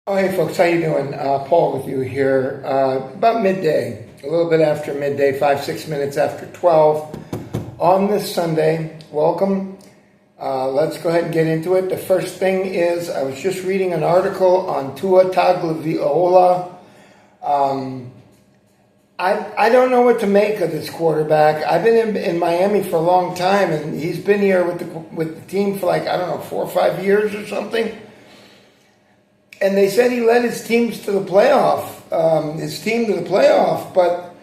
Oh, hey folks, how you doing? Paul with you here. About midday, a little bit after midday, 5-6 minutes after 12 on this Sunday. Welcome. Let's go ahead and get into it. The first thing is, I was just reading an article on Tua Tagovailoa. I don't know what to make of this quarterback. I've been in Miami for a long time, and he's been here with the team for 4 or 5 years or something. And they said he led his team to the playoff, but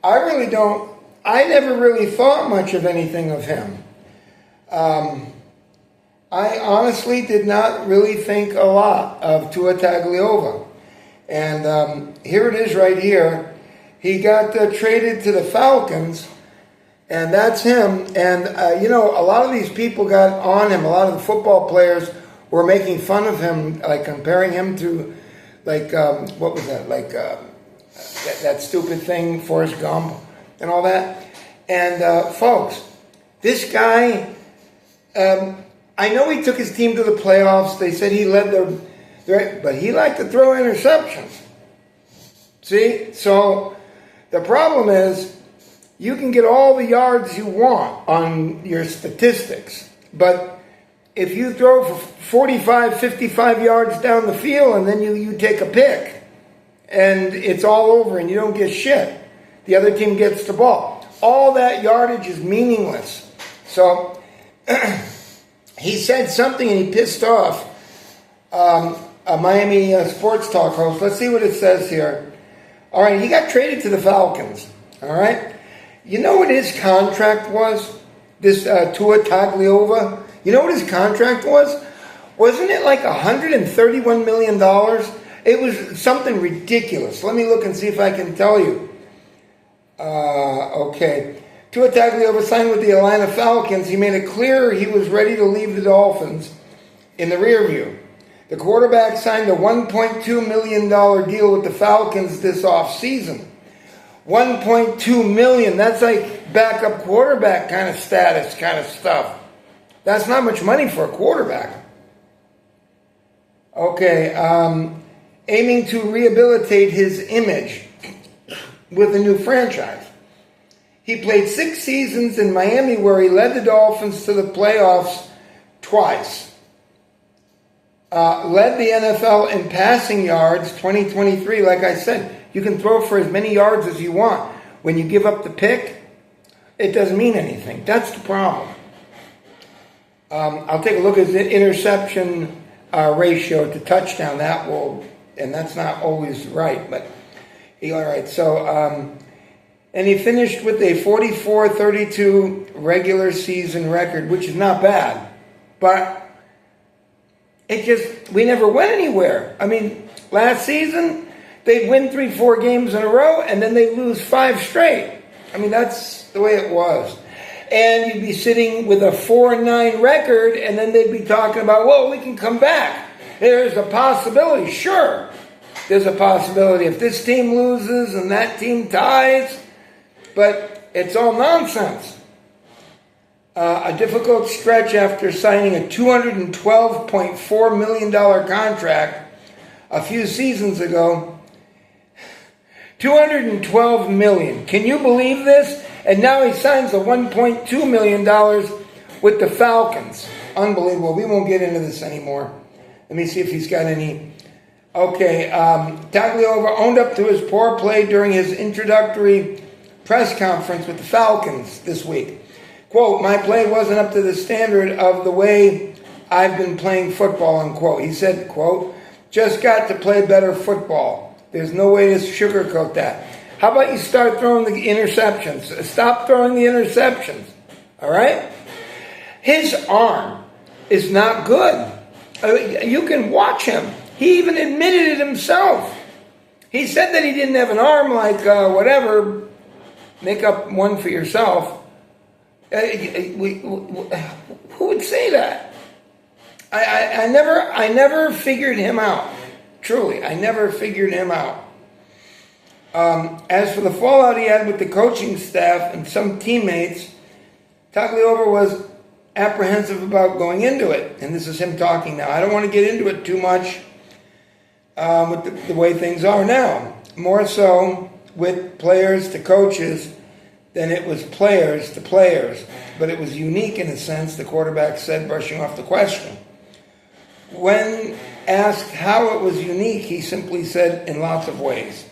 I never really thought much of anything of him. I honestly did not really think a lot of Tua Tagovailoa. And here it is right here. He got traded to the Falcons, and that's him. And, a lot of these people got on him. A lot of the football players were making fun of him, comparing him to, what was that? That stupid thing, Forrest Gump, and all that. And, folks, this guy, I know he took his team to the playoffs. They said he led but he liked to throw interceptions. See? So the problem is, you can get all the yards you want on your statistics, but if you throw for 45, 55 yards down the field and then you take a pick and it's all over and you don't get shit, the other team gets the ball. All that yardage is meaningless. So he said something and he pissed off a Miami sports talk host. Let's see what it says here. All right, he got traded to the Falcons. All right. You know what his contract was? This Tua Tagovailoa? You know what his contract was? Wasn't it like $131 million? It was something ridiculous. Let me look and see if I can tell you. Okay. Tua Tagovailoa signed with the Atlanta Falcons. He made it clear he was ready to leave the Dolphins in the rear view. The quarterback signed a $1.2 million deal with the Falcons this offseason. $1.2 million. That's like backup quarterback kind of status kind of stuff. That's not much money for a quarterback. Okay, aiming to rehabilitate his image with a new franchise. He played 6 seasons in Miami where he led the Dolphins to the playoffs twice. Led the NFL in passing yards 2023. Like I said, you can throw for as many yards as you want. When you give up the pick, it doesn't mean anything. That's the problem. I'll take a look at the interception ratio to touchdown. And that's not always right, but all right. So, and he finished with a 44-32 regular season record, which is not bad, but we never went anywhere. I mean, last season they'd win 3-4 games in a row, and then they'd lose 5 straight. I mean, that's the way it was. And you'd be sitting with a 4-9 record, and then they'd be talking about, well, we can come back. There's a possibility. Sure, there's a possibility if this team loses and that team ties, but it's all nonsense. A difficult stretch after signing a $212.4 million contract a few seasons ago. $212 million. Can you believe this? And now he signs a $1.2 million with the Falcons. Unbelievable. We won't get into this anymore. Let me see if he's got any. Okay. Tagovailoa owned up to his poor play during his introductory press conference with the Falcons this week. Quote, my play wasn't up to the standard of the way I've been playing football, unquote. He said, quote, just got to play better football. There's no way to sugarcoat that. How about you start throwing the interceptions? Stop throwing the interceptions. All right? His arm is not good. You can watch him. He even admitted it himself. He said that he didn't have an arm like whatever. Make up one for yourself. Who would say that? I never figured him out. Truly, I never figured him out. As for the fallout he had with the coaching staff and some teammates, Tagovailoa was apprehensive about going into it. And this is him talking now. I don't want to get into it too much. with the way things are now. More so with players to coaches than it was players to players. But it was unique in a sense, the quarterback said, brushing off the question. When asked how it was unique, he simply said, in lots of ways.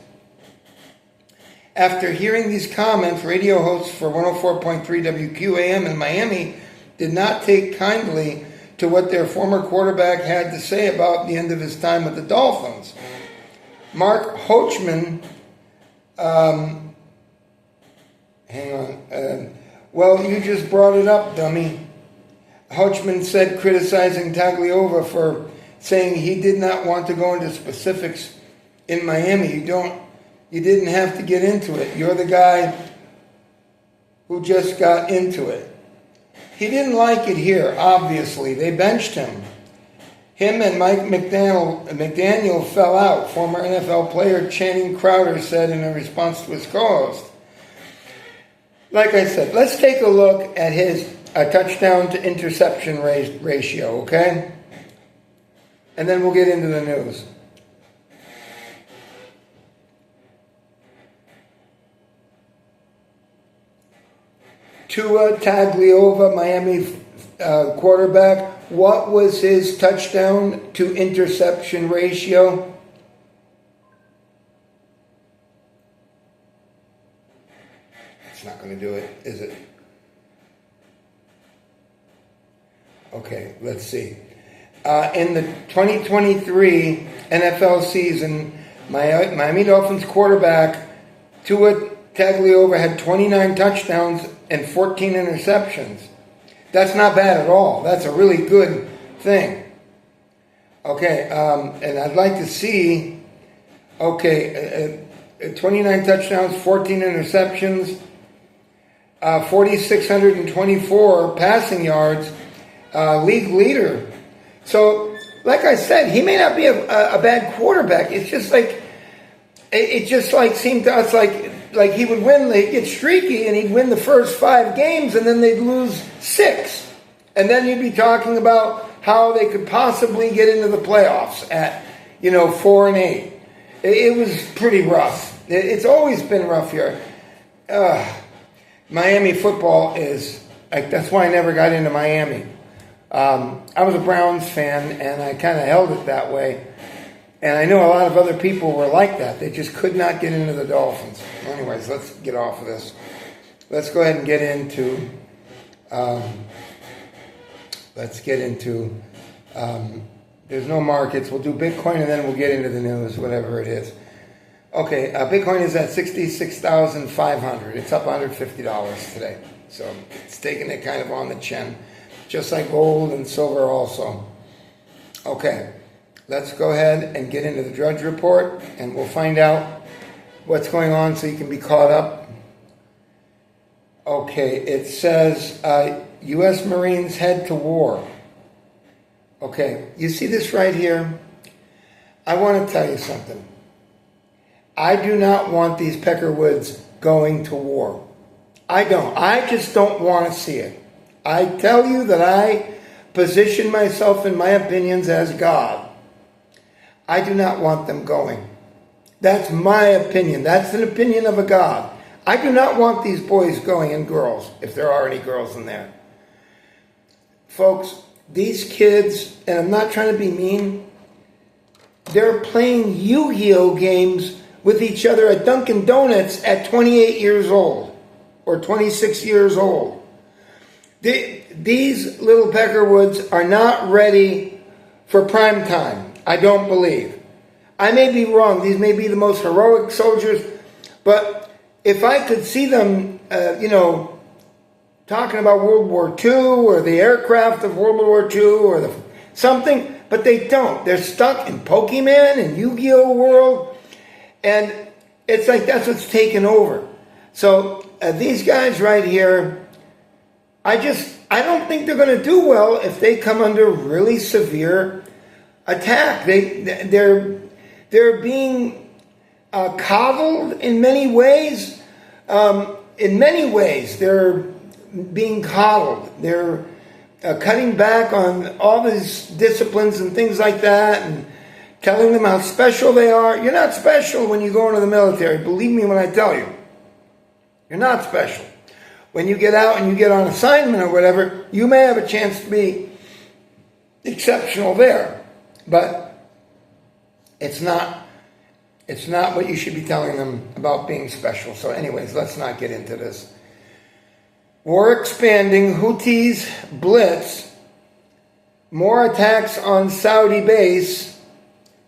After hearing these comments, radio hosts for 104.3 WQAM in Miami did not take kindly to what their former quarterback had to say about the end of his time with the Dolphins. Mark Hochman, well, you just brought it up, dummy. Hochman said, criticizing Tagliova for saying he did not want to go into specifics in Miami. You didn't have to get into it. You're the guy who just got into it. He didn't like it here, obviously. They benched him. Him and Mike McDaniel fell out, former NFL player Channing Crowder said in a response to his co-host. Like I said, let's take a look at his touchdown to interception ratio, okay? And then we'll get into the news. Tua Tagliova, Miami quarterback, what was his touchdown to interception ratio? It's not going to do it, is it? Okay, let's see. In the 2023 NFL season, Miami Dolphins quarterback Tua Tagliova had 29 touchdowns and 14 interceptions. That's not bad at all. That's a really good thing. Okay, and I'd like to see, 29 touchdowns, 14 interceptions, 4,624 passing yards, league leader. So, like I said, he may not be a bad quarterback. It's just like, seemed to us like he would win, he'd get streaky and he'd win the first 5 games and then they'd lose 6. And then you'd be talking about how they could possibly get into the playoffs at, 4-8. It was pretty rough. It's always been rough here. Miami football is, that's why I never got into Miami. I was a Browns fan and I kind of held it that way. And I know a lot of other people were like that. They just could not get into the Dolphins. Anyways, let's get off of this. Let's go ahead and get into, there's no markets. We'll do Bitcoin and then we'll get into the news, whatever it is. Okay, Bitcoin is at $66,500. It's up $150 today. So it's taking it kind of on the chin. Just like gold and silver also. Okay. Let's go ahead and get into the Drudge Report, and we'll find out what's going on so you can be caught up. Okay, it says U.S. Marines head to war. Okay, you see this right here? I want to tell you something. I do not want these Peckerwoods going to war. I don't. I just don't want to see it. I tell you that I position myself in my opinions as God. I do not want them going. That's my opinion. That's an opinion of a God. I do not want these boys going, and girls, if there are any girls in there. Folks, these kids, and I'm not trying to be mean, they're playing Yu-Gi-Oh games with each other at Dunkin' Donuts at 28 years old or 26 years old. These little Peckerwoods are not ready for prime time. I don't believe. I may be wrong. These may be the most heroic soldiers, but if I could see them, talking about World War II or the aircraft of World War II or something, but they don't. They're stuck in Pokemon and Yu-Gi-Oh world, and it's like that's what's taken over. So these guys right here, I don't think they're going to do well if they come under really severe attack. They're being coddled in many ways. In many ways, they're being coddled. They're cutting back on all these disciplines and things like that, and telling them how special they are. You're not special when you go into the military. Believe me when I tell you. You're not special. When you get out and you get on assignment or whatever, you may have a chance to be exceptional there. But it's not what you should be telling them about being special. So anyways, let's not get into this. War expanding, Houthis blitz, more attacks on Saudi base,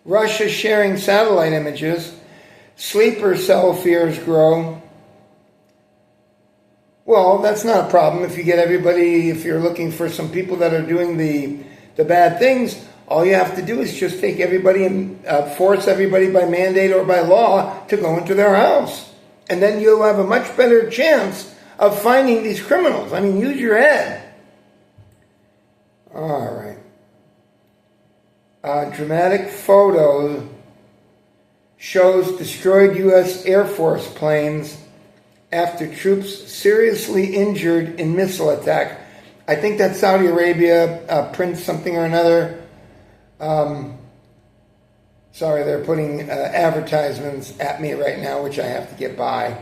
Russia sharing satellite images, sleeper cell fears grow. Well, that's not a problem if you get everybody, if you're looking for some people that are doing the bad things, all you have to do is just take everybody and force everybody by mandate or by law to go into their house. And then you'll have a much better chance of finding these criminals. I mean, use your head. All right. Dramatic photo shows destroyed U.S. Air Force planes after troops seriously injured in missile attack. I think that's Saudi Arabia, Prince something or another. Sorry, they're putting advertisements at me right now, which I have to get by.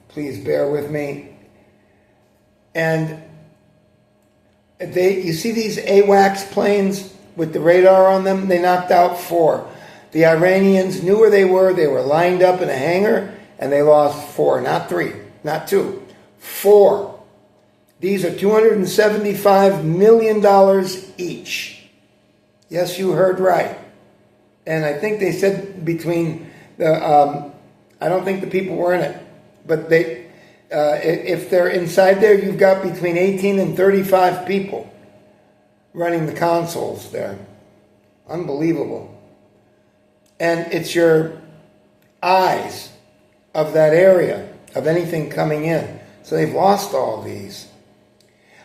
Please bear with me. And you see these AWACS planes with the radar on them? They knocked out 4. The Iranians knew where they were. They were lined up in a hangar, and they lost 4, not 3, not 2, 4. These are $275 million each. Yes, you heard right. And I think they said between the, I don't think the people were in it, but they, if they're inside there, you've got between 18 and 35 people running the consoles there. Unbelievable. And it's your eyes of that area, of anything coming in. So they've lost all these.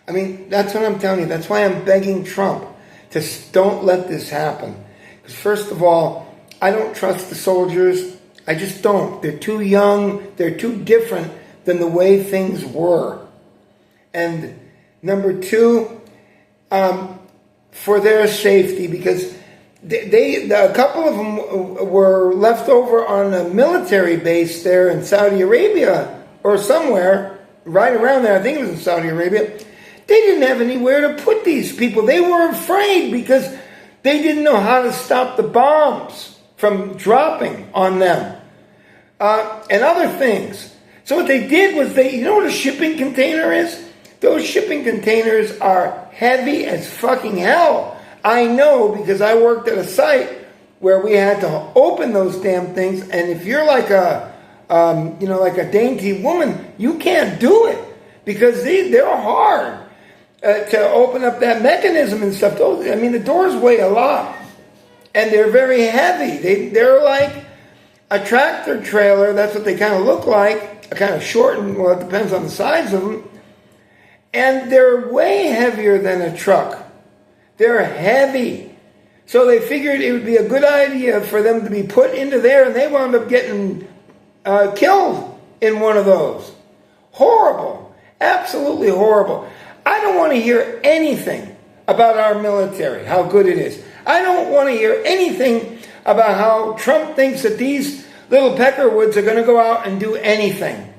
I mean, that's what I'm telling you. That's why I'm begging Trump to don't let this happen. Because first of all, I don't trust the soldiers. I just don't. They're too young. They're too different than the way things were. And number 2, for their safety, because a couple of them were left over on a military base there in Saudi Arabia or somewhere right around there. I think it was in Saudi Arabia. They didn't have anywhere to put these people. They were afraid because they didn't know how to stop the bombs from dropping on them and other things. So what they did was you know what a shipping container is? Those shipping containers are heavy as fucking hell. I know because I worked at a site where we had to open those damn things, and if you're like like a dainty woman, you can't do it because they're hard to open up that mechanism and stuff. The doors weigh a lot, and they're very heavy. They're like a tractor trailer. That's what they kind of look like, kind of shortened. Well, it depends on the size of them. And they're way heavier than a truck. They're heavy. So they figured it would be a good idea for them to be put into there, and they wound up getting killed in one of those. Horrible. Absolutely horrible. I don't want to hear anything about our military, how good it is. I don't want to hear anything about how Trump thinks that these little peckerwoods are going to go out and do anything.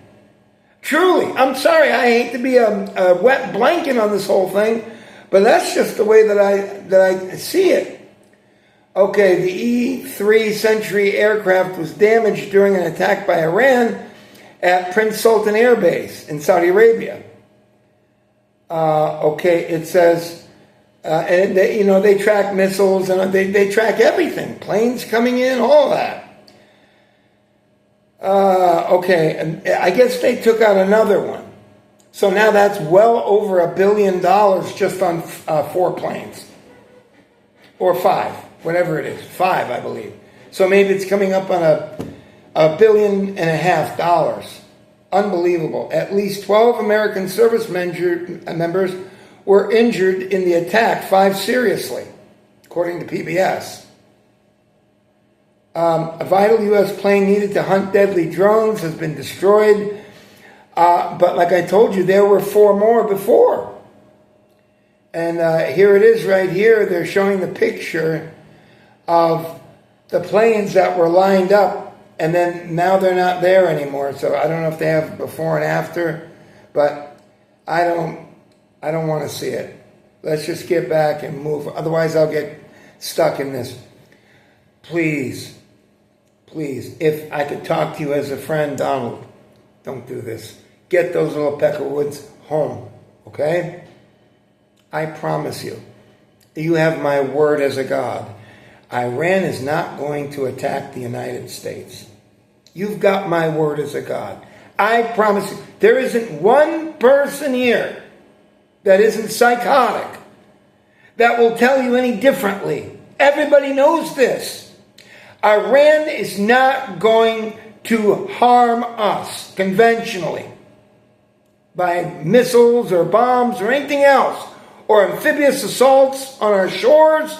Truly, I'm sorry, I hate to be a wet blanket on this whole thing, but that's just the way that I see it. Okay, the E-3 Century aircraft was damaged during an attack by Iran at Prince Sultan Air Base in Saudi Arabia. It says, and they track missiles and they track everything, planes coming in, all that. And I guess they took out another one. So now that's well over $1 billion just on 4 planes. Or 5, whatever it is. 5, I believe. So maybe it's coming up on $1.5 billion. Unbelievable. At least 12 American service members were injured in the attack, 5 seriously, according to PBS. A vital U.S. plane needed to hunt deadly drones has been destroyed. But like I told you, there were 4 more before. And here it is right here. They're showing the picture. of the planes that were lined up, and then now they're not there anymore. So I don't know if they have before and after, but I don't want to see it. Let's just get back and move. Otherwise, I'll get stuck in this. Please, if I could talk to you as a friend, Donald, don't do this. Get those little peckerwoods home, okay? I promise you. You have my word as a God. Iran is not going to attack the United States. You've got my word as a God. I promise you. There isn't one person here that isn't psychotic that will tell you any differently. Everybody knows this. Iran is not going to harm us conventionally by missiles or bombs or anything else, or amphibious assaults on our shores.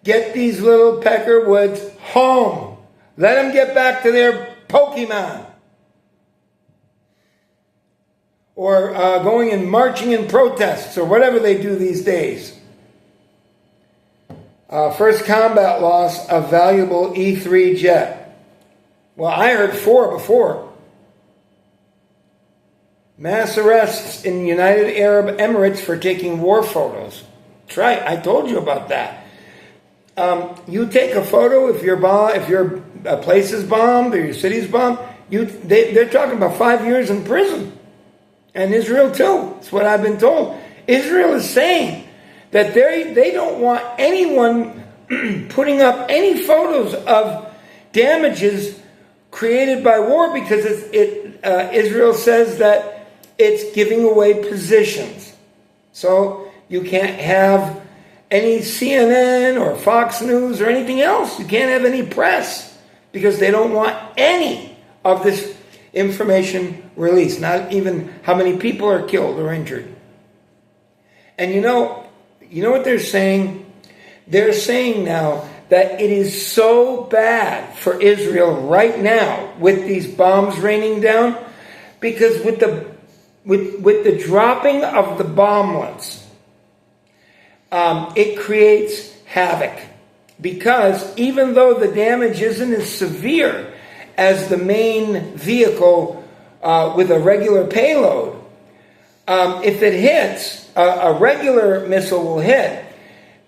Get these little peckerwoods home. Let them get back to their Pokemon. Or going and marching in protests or whatever they do these days. First combat loss of valuable E-3 jet. Well, I heard 4 before. Mass arrests in United Arab Emirates for taking war photos. That's right, I told you about that. You take a photo if your place is bombed or your city's bombed. They're talking about 5 years in prison, and Israel too. That's what I've been told. Israel is saying that they don't want anyone putting up any photos of damages created by war because Israel says that it's giving away positions. So you can't have any CNN or Fox News or anything else. You can't have any press because they don't want any of this information released, not even how many people are killed or injured. And you know what they're saying? They're saying now that it is so bad for Israel right now with these bombs raining down because with the dropping of the bomblets, it creates havoc. Because even though the damage isn't as severe as the main vehicle with a regular payload, if it hits, a regular missile will hit.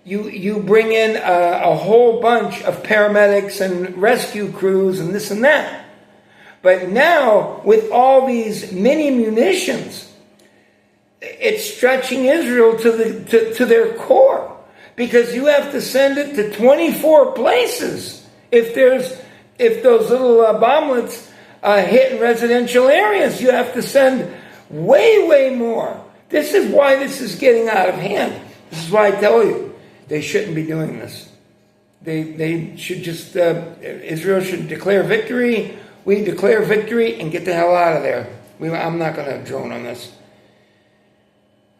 You bring in a whole bunch of paramedics and rescue crews and this and that. But now, with all these mini munitions, it's stretching Israel to their core. Because you have to send it to 24 places if those little bomblets hit in residential areas. You have to send way more. This is why this is getting out of hand. This is why I tell you, they shouldn't be doing this. They should just, Israel should declare victory. We declare victory and get the hell out of there. I'm not going to drone on this.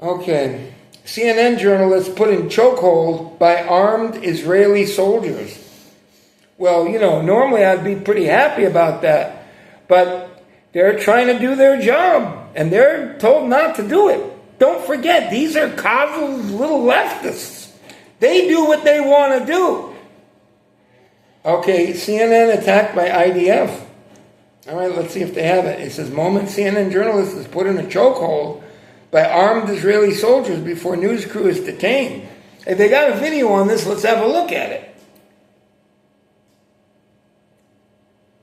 Okay. CNN journalists put in chokehold by armed Israeli soldiers. Well, normally I'd be pretty happy about that. But they're trying to do their job. And they're told not to do it. Don't forget, these are Kozlov's little leftists. They do what they want to do. Okay, CNN attacked by IDF. All right, let's see if they have it. It says, moment CNN journalist is put in a chokehold by armed Israeli soldiers before news crew is detained. If they got a video on this, let's have a look at it.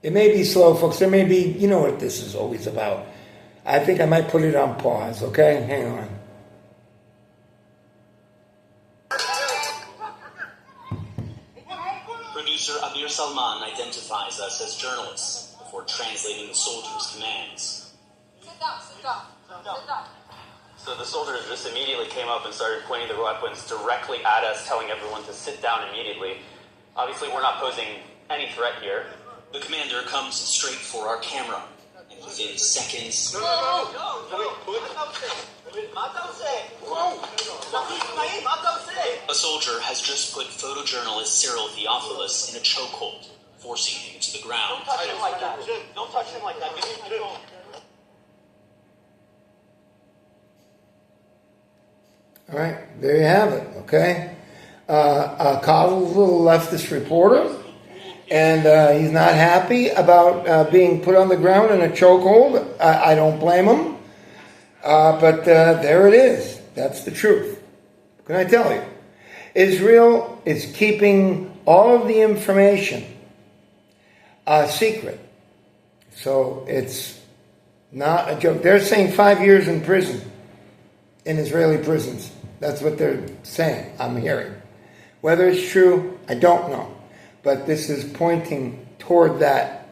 It may be slow, folks. There may be, you know what this is always about. I think I might put it on pause, okay? Hang on. Producer Abir Salman identifies us as journalists before translating the soldiers' commands. Sit down, sit down, sit down. So the soldiers just immediately came up and started pointing their weapons directly at us, telling everyone to sit down immediately. Obviously, we're not posing any threat here. The commander comes straight for our camera, and within seconds... A soldier has just put photojournalist Cyril Theophilus in a chokehold, forcing him to the ground. Don't touch him like that. Don't touch him like that. Give me control. All right, there you have it, okay? coddles a little leftist reporter, and he's not happy about being put on the ground in a chokehold. I don't blame him, but there it is. That's the truth. What can I tell you? Israel is keeping all of the information secret. So it's not a joke. They're saying 5 years in prison, in Israeli prisons. That's what they're saying, I'm hearing. Whether it's true, I don't know. But this is pointing toward that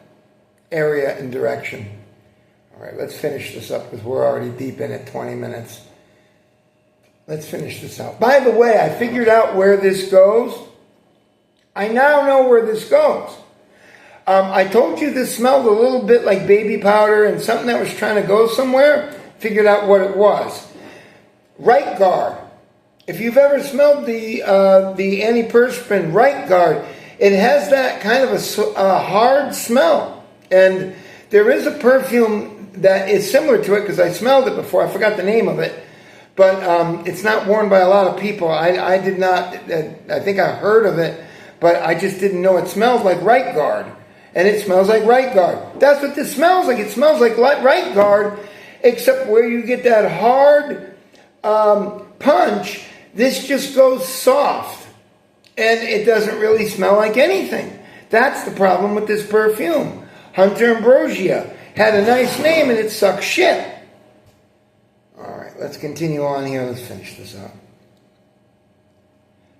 area and direction. All right, let's finish this up because we're already deep in it, 20 minutes. Let's finish this out. By the way, I figured out where this goes. I now know where this goes. I told you this smelled a little bit like baby powder and something that was trying to go somewhere. Figured out what it was. Right Guard. If you've ever smelled the antiperspirant Right Guard, it has that kind of a hard smell. And there is a perfume that is similar to it because I smelled it before. I forgot the name of it. But it's not worn by a lot of people. I did not, I think I heard of it, but I just didn't know it smells like Right Guard. And it smells like Right Guard. That's what this smells like. It smells like Right Guard, except where you get that hard punch, this just goes soft. And it doesn't really smell like anything. That's the problem with this perfume. Hunter Ambrosia had a nice name and it sucks shit. All right, let's continue on here. Let's finish this up.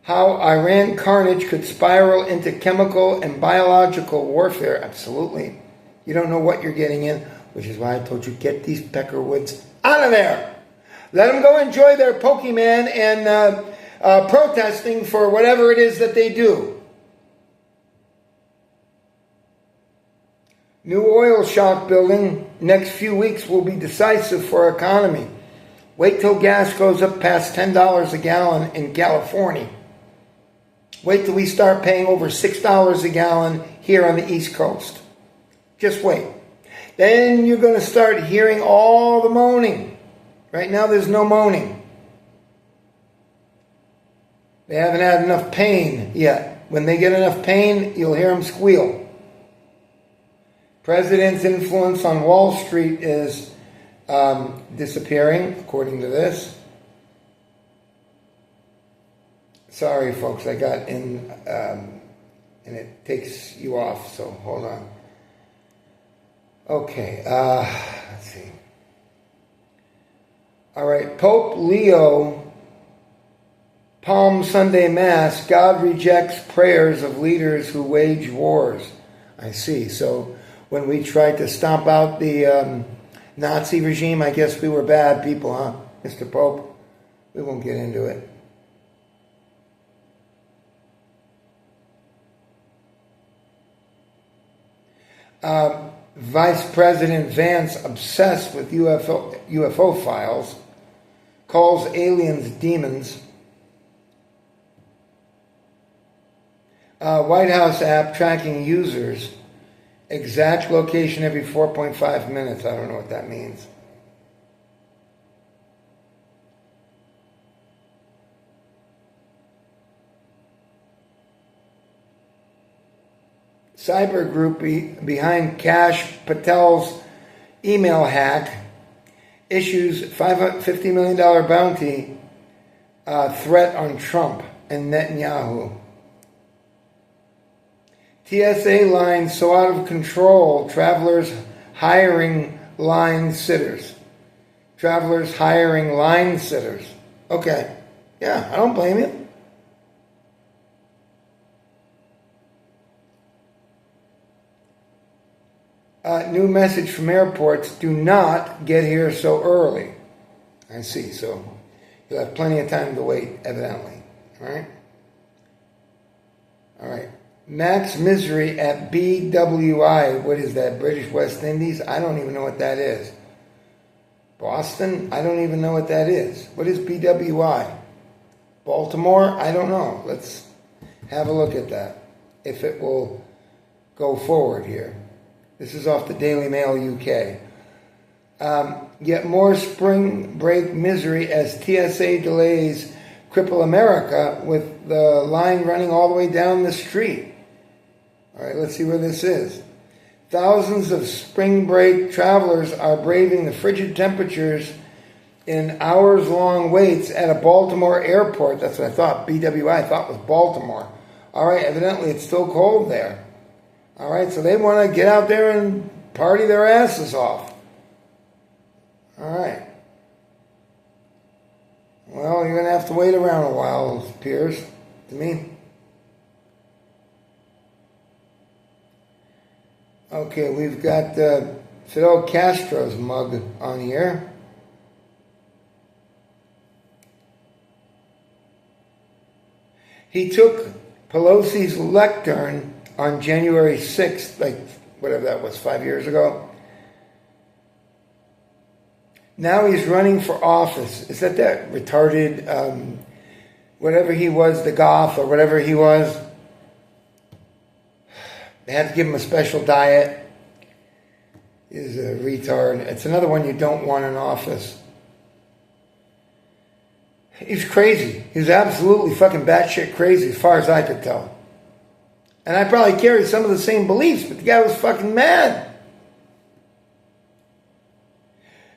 How Iran carnage could spiral into chemical and biological warfare. Absolutely. You don't know what you're getting in, which is why I told you, get these Peckerwoods out of there. Let them go enjoy their Pokemon and protesting for whatever it is that they do. New oil shock building next few weeks will be decisive for our economy. Wait till gas goes up past $10 a gallon in California. Wait till we start paying over $6 a gallon here on the East Coast. Just wait. Then you're going to start hearing all the moaning. Right now there's no moaning. They haven't had enough pain yet. When they get enough pain, you'll hear them squeal. President's influence on Wall Street is disappearing, according to this. Sorry, folks, I got in, and it takes you off, so hold on. Okay, let's see. All right, Pope Leo, Palm Sunday Mass, God rejects prayers of leaders who wage wars. I see, so when we tried to stomp out the Nazi regime, I guess we were bad people, huh, Mr. Pope? We won't get into it. Vice President Vance, obsessed with UFO files, calls aliens demons. White House app tracking users. Exact location every 4.5 minutes. I don't know what that means. Cyber group behind Kash Patel's email hack issues $550 million bounty threat on Trump and Netanyahu. TSA line so out of control, travelers hiring line sitters. Travelers hiring line sitters. Okay. Yeah, I don't blame you. New message from airports, do not get here so early. I see, so you'll have plenty of time to wait, evidently. All right? All right. Max Misery at BWI. What is that, British West Indies? I don't even know what that is. Boston? I don't even know what that is. What is BWI? Baltimore? I don't know. Let's have a look at that, if it will go forward here. This is off the Daily Mail UK. Yet more spring break misery as TSA delays cripple America with the line running all the way down the street. All right, let's see where this is. Thousands of spring break travelers are braving the frigid temperatures in hours-long waits at a Baltimore airport. That's what I thought. BWI I thought was Baltimore. All right, evidently it's still cold there. All right, so they want to get out there and party their asses off. All right. Well, you're going to have to wait around a while, it appears to me. Okay, we've got Fidel Castro's mug on here. He took Pelosi's lectern on January 6th, like whatever that was, 5 years ago. Now he's running for office. Is that retarded, whatever he was, the goth or whatever he was? They had to give him a special diet. He's a retard. It's another one you don't want in office. He's crazy. He's absolutely fucking batshit crazy as far as I could tell. And I probably carry some of the same beliefs, but the guy was fucking mad.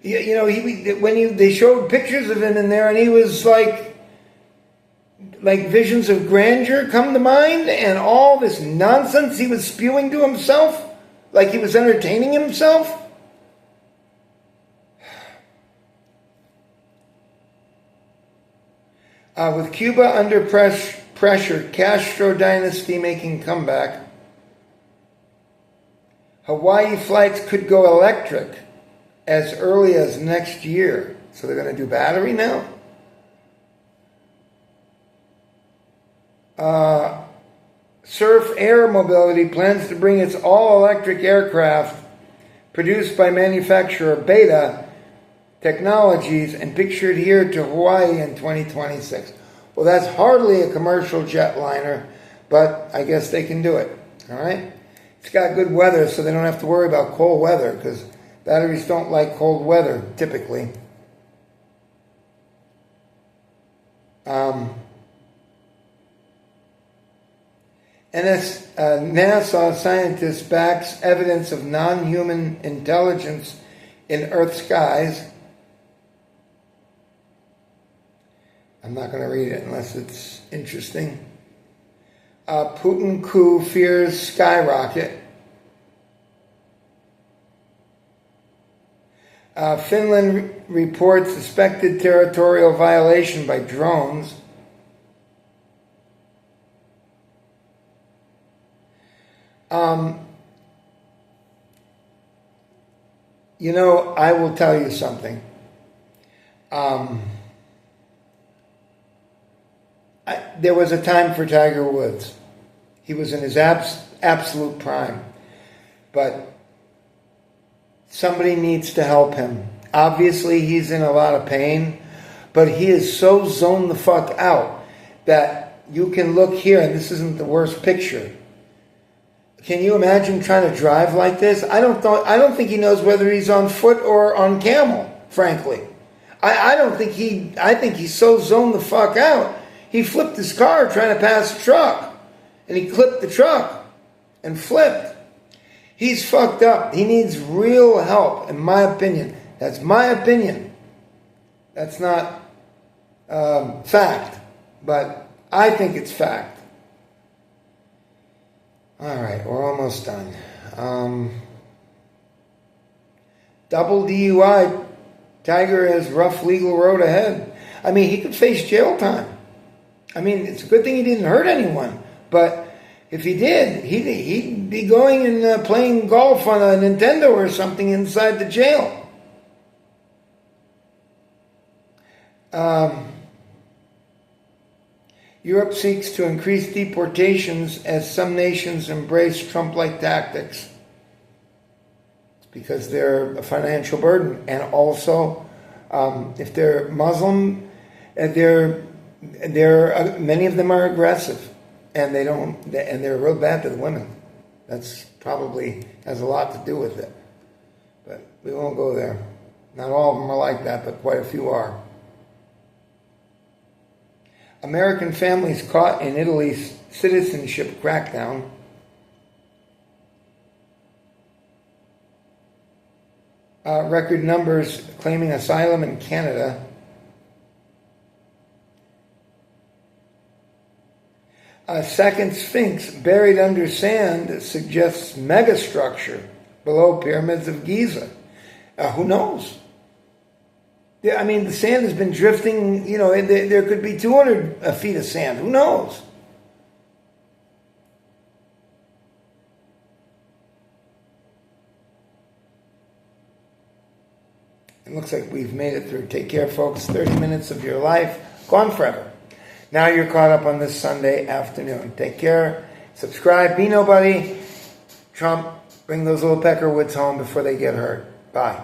You know, they showed pictures of him in there, and he was like visions of grandeur come to mind, and all this nonsense he was spewing to himself, like he was entertaining himself. With Cuba under pressure, Castro dynasty making comeback. Hawaii flights could go electric as early as next year. So they're going to do battery now? Surf Air Mobility plans to bring its all-electric aircraft produced by manufacturer Beta Technologies and pictured here to Hawaii in 2026. Well, that's hardly a commercial jetliner, but I guess they can do it. All right? It's got good weather, so they don't have to worry about cold weather, because batteries don't like cold weather, typically. NASA scientist backs evidence of non-human intelligence in Earth skies. I'm not going to read it unless it's interesting. Putin coup fears skyrocket. Finland reports suspected territorial violation by drones. You know, I will tell you something. There was a time for Tiger Woods. He was in his absolute prime. But somebody needs to help him. Obviously, he's in a lot of pain, but he is so zoned the fuck out that you can look here, and this isn't the worst picture. Can you imagine trying to drive like this? I don't think he knows whether he's on foot or on camel, frankly. I think he's so zoned the fuck out. He flipped his car trying to pass a truck, and he clipped the truck and flipped. He's fucked up. He needs real help, in my opinion. That's my opinion. That's not fact, but I think it's fact. All right, we're almost done. Double DUI. Tiger has rough legal road ahead. I mean, he could face jail time. I mean, it's a good thing he didn't hurt anyone. But if he did, he'd be going and playing golf on a Nintendo or something inside the jail. Europe seeks to increase deportations as some nations embrace Trump-like tactics. It's because they're a financial burden. And also, if they're Muslim, many of them are aggressive. And they're real bad to the women. That's probably has a lot to do with it. But we won't go there. Not all of them are like that, but quite a few are. American families caught in Italy's citizenship crackdown. Record numbers claiming asylum in Canada. A second sphinx buried under sand suggests megastructure below pyramids of Giza. Who knows? Yeah, I mean, the sand has been drifting, there could be 200 feet of sand. Who knows? It looks like we've made it through. Take care, folks. 30 minutes of your life gone forever. Now you're caught up on this Sunday afternoon. Take care. Subscribe. Be nobody. Trump, bring those little Peckerwoods home before they get hurt. Bye.